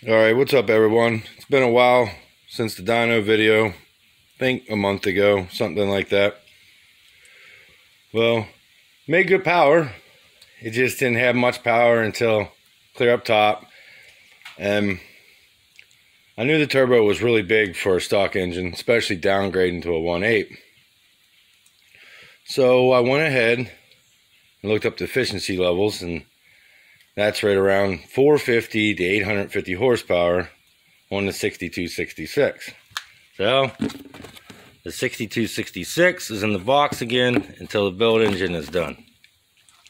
Alright, what's up everyone? It's been a while since the dyno video. I think a month ago, something like that. Well, made good power. It just didn't have much power until clear up top. And I knew the turbo was really big for a stock engine, especially downgrading to a 1.8. So I went ahead and looked up the efficiency levels, and that's right around 450 to 850 horsepower on the 6266. So the 6266 is in the box again until the build engine is done.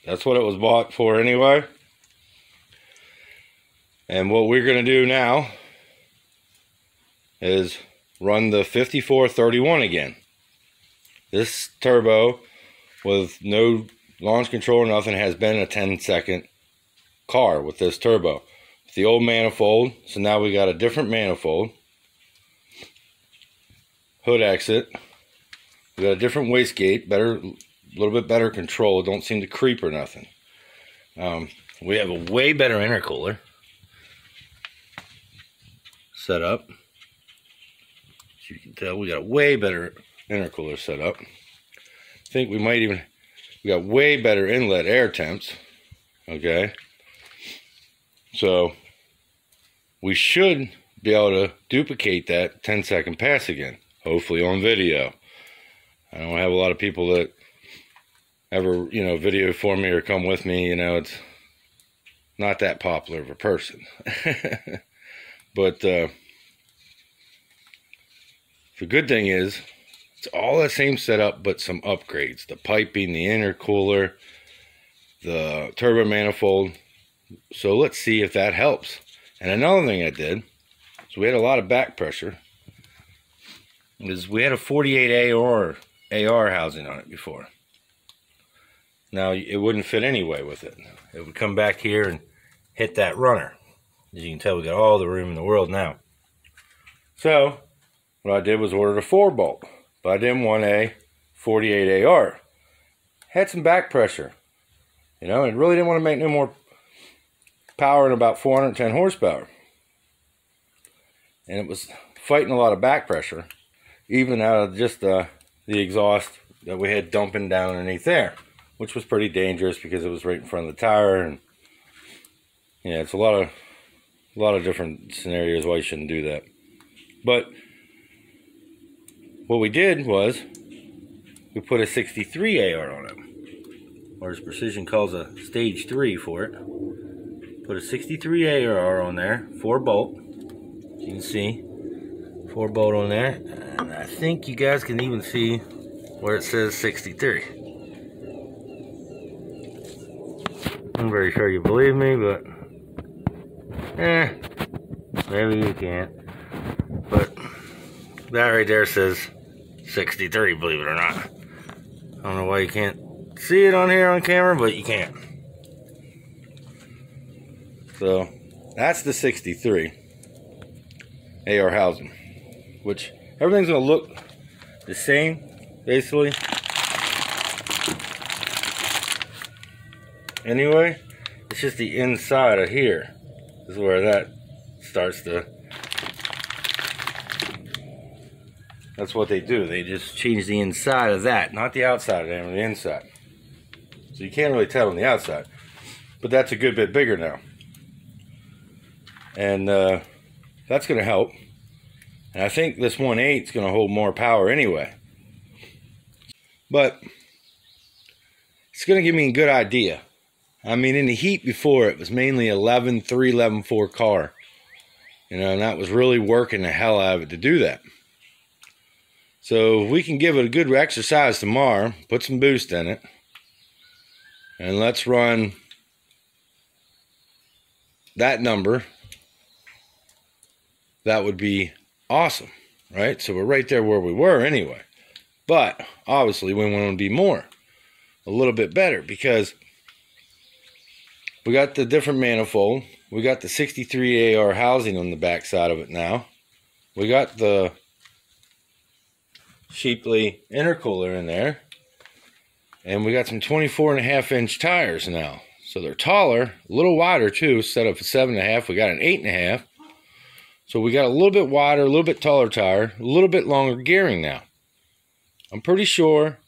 That's what it was bought for anyway. And what we're going to do now is run the 5431 again. This turbo with no launch control or nothing has been a 10-second car with this turbo. With the old manifold, so now we got a different manifold. Hood exit. We got a different wastegate, a little bit better control. Don't seem to creep or nothing. We have a way better intercooler set up. As you can tell, we got a way better intercooler set up. I think we got way better inlet air temps. Okay. So we should be able to duplicate that 10-second pass again, hopefully on video. I don't have a lot of people that ever, video for me or come with me. It's not that popular of a person. But the good thing is, it's all the same setup, but some upgrades. The piping, the intercooler, the turbo manifold. So let's see if that helps. And another thing I did, so we had a lot of back pressure, is we had a 48 AR housing on it before. Now it wouldn't fit anyway with it. It would come back here and hit that runner. As you can tell, we got all the room in the world now. So what I did was ordered a 4-bolt, but I didn't want a 48 AR. Had some back pressure, and really didn't want to make no more power in about 410 horsepower. And it was fighting a lot of back pressure, even out of just the exhaust that we had dumping down underneath there, which was pretty dangerous because it was right in front of the tire. And yeah, it's a lot of different scenarios why you shouldn't do that. But what we did was we put a 63 AR on it, or as Precision calls a stage 3 for it. Put a 63 AR on there, 4-bolt. You can see 4-bolt on there, and I think you guys can even see where it says 63. I'm very sure you believe me, but maybe you can't. But that right there says 63, believe it or not. I don't know why you can't see it on here on camera, but you can't. So that's the 63 AR housing, which everything's going to look the same, basically. Anyway, it's just the inside of here is where that starts to... That's what they do. They just change the inside of that, not the outside of it, the inside. So you can't really tell on the outside. But that's a good bit bigger now. And that's going to help. And I think this 1.8 is going to hold more power anyway. But it's going to give me a good idea. I mean, in the heat before, it was mainly 11.3, 11.4 car. And that was really working the hell out of it to do that. So we can give it a good exercise tomorrow, put some boost in it, and let's run that number. That would be awesome, right? So we're right there where we were anyway. But obviously we want to be more, a little bit better, because we got the different manifold. We got the 63 AR housing on the back side of it now. We got the Sheapley intercooler in there. And we got some 24.5-inch tires now. So they're taller, a little wider too. Instead of a 7.5, we got an 8.5. So we got a little bit wider, a little bit taller tire, a little bit longer gearing now. I'm pretty sure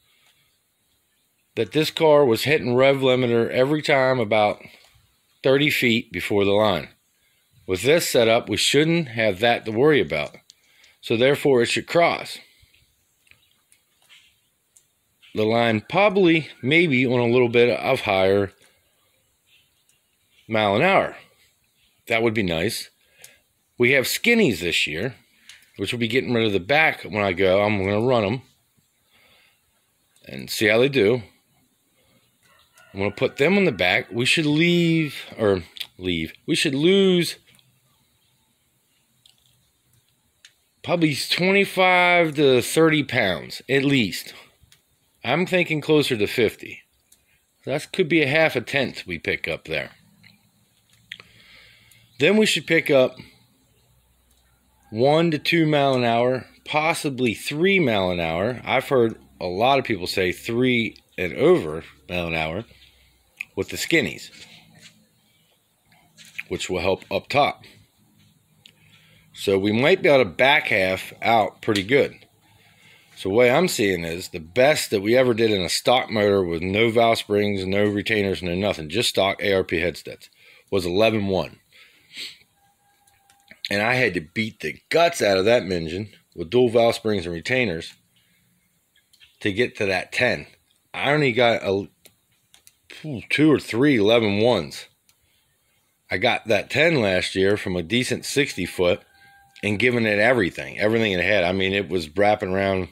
that this car was hitting rev limiter every time about 30 feet before the line. With this setup, we shouldn't have that to worry about. So therefore, it should cross the line probably, maybe on a little bit of higher mile an hour. That would be nice. We have skinnies this year, which will be getting rid of the back when I go. I'm going to run them and see how they do. I'm going to put them on the back. We should we should lose probably 25 to 30 pounds at least. I'm thinking closer to 50. That could be a half a tenth we pick up there. Then we should pick up 1 to 2 mile an hour, possibly 3 mile an hour. I've heard a lot of people say 3 and over mile an hour with the skinnies, which will help up top. So we might be able to back half out pretty good. So the way I'm seeing is the best that we ever did in a stock motor with no valve springs, no retainers, no nothing, just stock ARP headsteads, was 11.1. And I had to beat the guts out of that engine with dual valve springs and retainers to get to that 10. I only got 2 or 3 11.1s. I got that 10 last year from a decent 60 foot and giving it everything it had. I mean, it was wrapping around.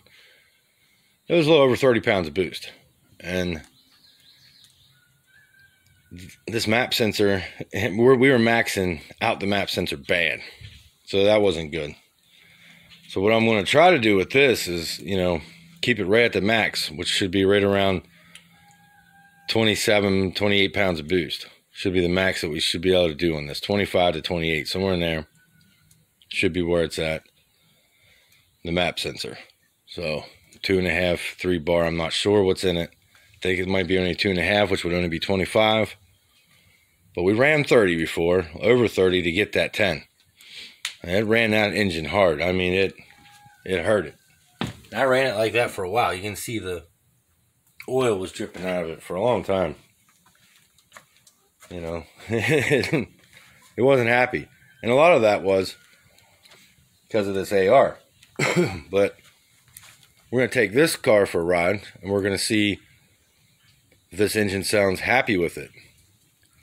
It was a little over 30 pounds of boost. And this map sensor, we were maxing out the map sensor bad. So that wasn't good. So what I'm going to try to do with this is, keep it right at the max, which should be right around 27, 28 pounds of boost. Should be the max that we should be able to do on this. 25 to 28, somewhere in there. Should be where it's at. The map sensor. So 2.5, 3 bar. I'm not sure what's in it. I think it might be only 2.5, which would only be 25. But we ran 30 before, over 30 to get that 10. And it ran that engine hard. I mean, it hurt it. I ran it like that for a while. You can see the oil was dripping out of it for a long time. It wasn't happy. And a lot of that was because of this AR. But we're going to take this car for a ride, and we're going to see if this engine sounds happy with it.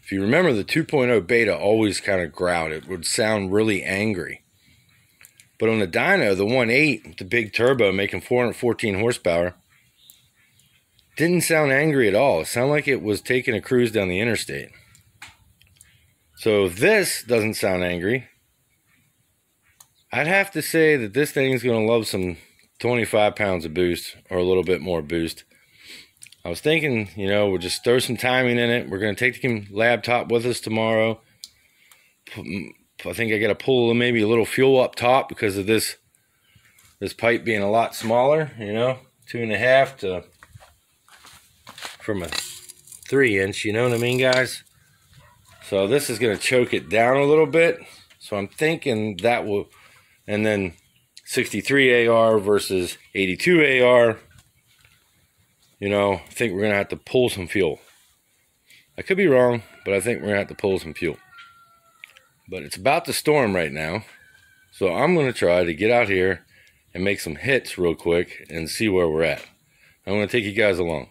If you remember, the 2.0 beta always kind of growled. It would sound really angry. But on the dyno, the 1.8, the big turbo making 414 horsepower, didn't sound angry at all. It sounded like it was taking a cruise down the interstate. So if this doesn't sound angry, I'd have to say that this thing is going to love some 25 pounds of boost or a little bit more boost. I was thinking, we'll just throw some timing in it. We're going to take the laptop with us tomorrow. I think I got to pull maybe a little fuel up top because of this pipe being a lot smaller, 2.5 to from a 3-inch, you know what I mean, guys? So this is going to choke it down a little bit. So I'm thinking that will, and then 63 AR versus 82 AR. I think we're going to have to pull some fuel. I could be wrong, but I think we're going to have to pull some fuel. But it's about to storm right now. So I'm going to try to get out here and make some hits real quick and see where we're at. I'm going to take you guys along.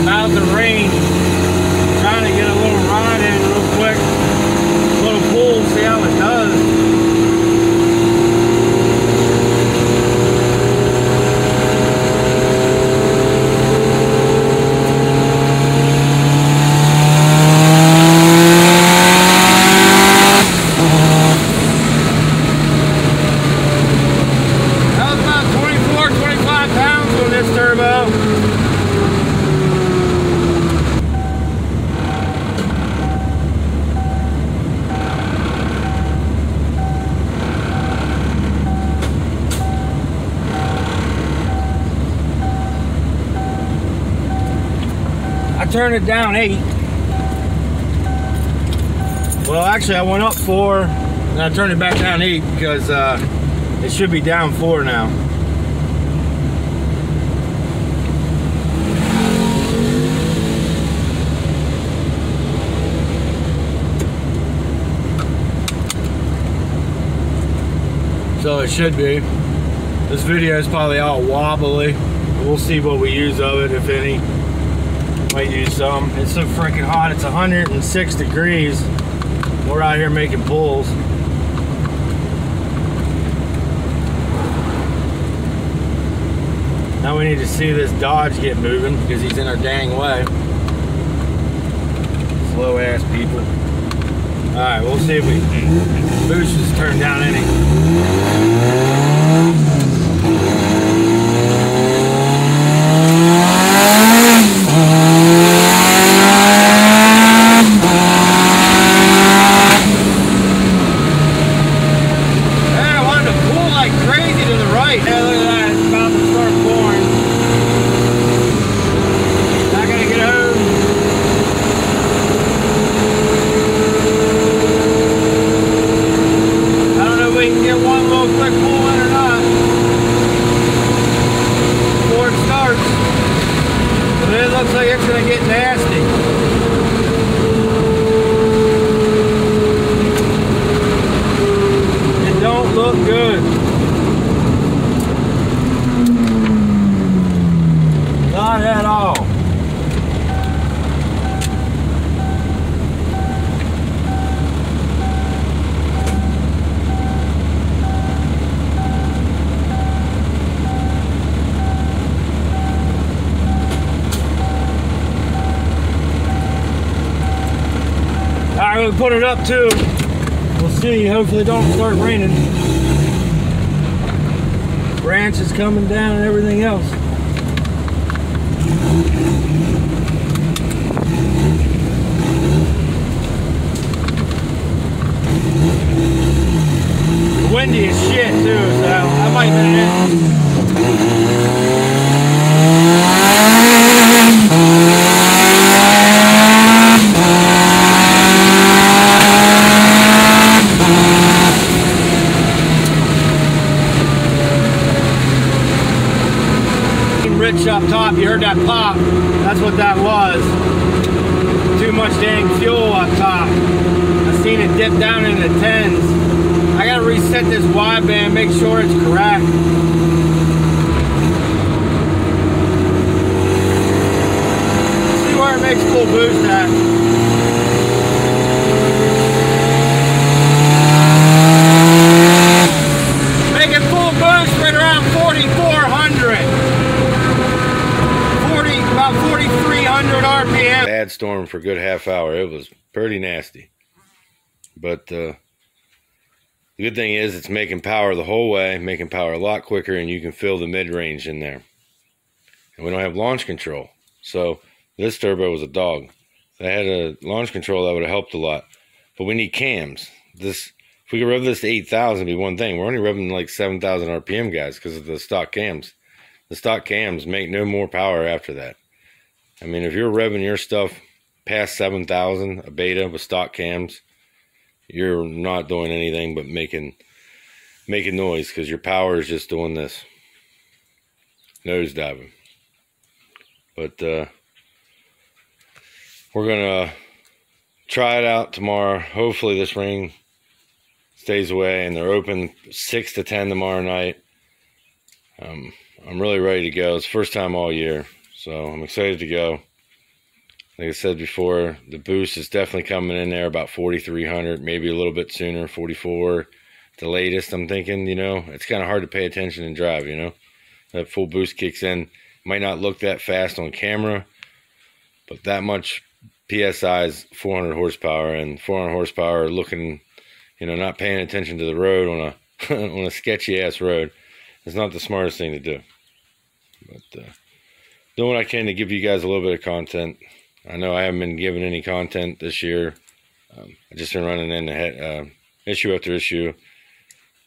About to rain. Trying to get a little ride in real quick. A little pull, see how it does. turn it down 8. Well, actually I went up 4 and I turned it back down 8 because it should be down 4 now. So it should be. This video is probably all wobbly. We'll see what we use of it, if any. Might use some. It's so freaking hot. It's 106 degrees. We're out here making pulls. Now we need to see this Dodge get moving because he's in our dang way. Slow ass people. Alright, we'll see if we boost is turned down any. Looks like it's going to get nasty. It don't look good. Not at all. Alright, we'll put it up too. We'll see. Hopefully it don't start raining. Branch is coming down and everything else. Windy as shit too, so I might have been in. Rich up top, you heard that pop. That's what that was. Too much dang fuel up top. I seen it dip down into 10s. I gotta reset this wideband, make sure it's correct. See where it makes full boost at. Making full boost right around 4,400. About 4,300 RPM. Bad storm for a good half hour. It was pretty nasty. But the good thing is it's making power the whole way, making power a lot quicker, and you can feel the mid-range in there. And we don't have launch control. So this turbo was a dog. If I had a launch control, that would have helped a lot. But we need cams. If we could rev this to 8,000, it'd be one thing. We're only revving like 7,000 RPM, guys, because of the stock cams. The stock cams make no more power after that. I mean, if you're revving your stuff past 7,000, a beta with stock cams, you're not doing anything but making noise because your power is just doing this. Nose diving. But we're going to try it out tomorrow. Hopefully this rain stays away and they're open 6 to 10 tomorrow night. I'm really ready to go. It's the first time all year. So I'm excited to go. Like I said before, the boost is definitely coming in there about 4,300, maybe a little bit sooner, 44. The latest, I'm thinking, you know, it's kind of hard to pay attention and drive, you know. That full boost kicks in. Might not look that fast on camera, but that much PSI is 400 horsepower, and 400 horsepower looking, you know, not paying attention to the road on a on a sketchy ass road is not the smartest thing to do. But doing what I can to give you guys a little bit of content. I know I haven't been giving any content this year. I've just been running into issue after issue.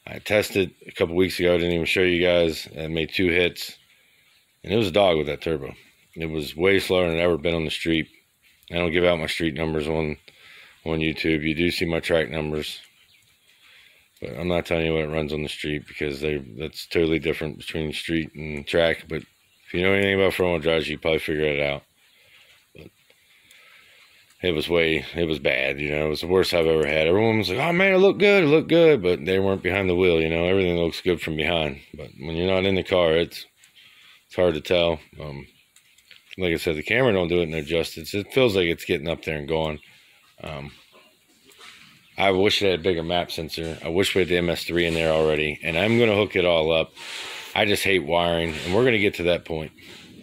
I tested a couple weeks ago. I didn't even show you guys. I made 2 hits. And it was a dog with that turbo. It was way slower than I'd ever been on the street. I don't give out my street numbers on YouTube. You do see my track numbers, but I'm not telling you what it runs on the street, because that's totally different between street and track. But if you know anything about front-wheel drives, you probably figure it out. But it was bad, you know. It was the worst I've ever had. Everyone was like, oh man, it looked good, but they weren't behind the wheel, you know. Everything looks good from behind, but when you're not in the car, it's hard to tell. Like I said, the camera don't do it no justice. It feels like it's getting up there and going. I wish it had a bigger map sensor. I wish we had the MS3 in there already, and I'm going to hook it all up. I just hate wiring, and we're going to get to that point.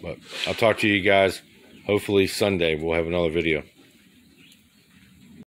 But I'll talk to you guys. Hopefully Sunday we'll have another video.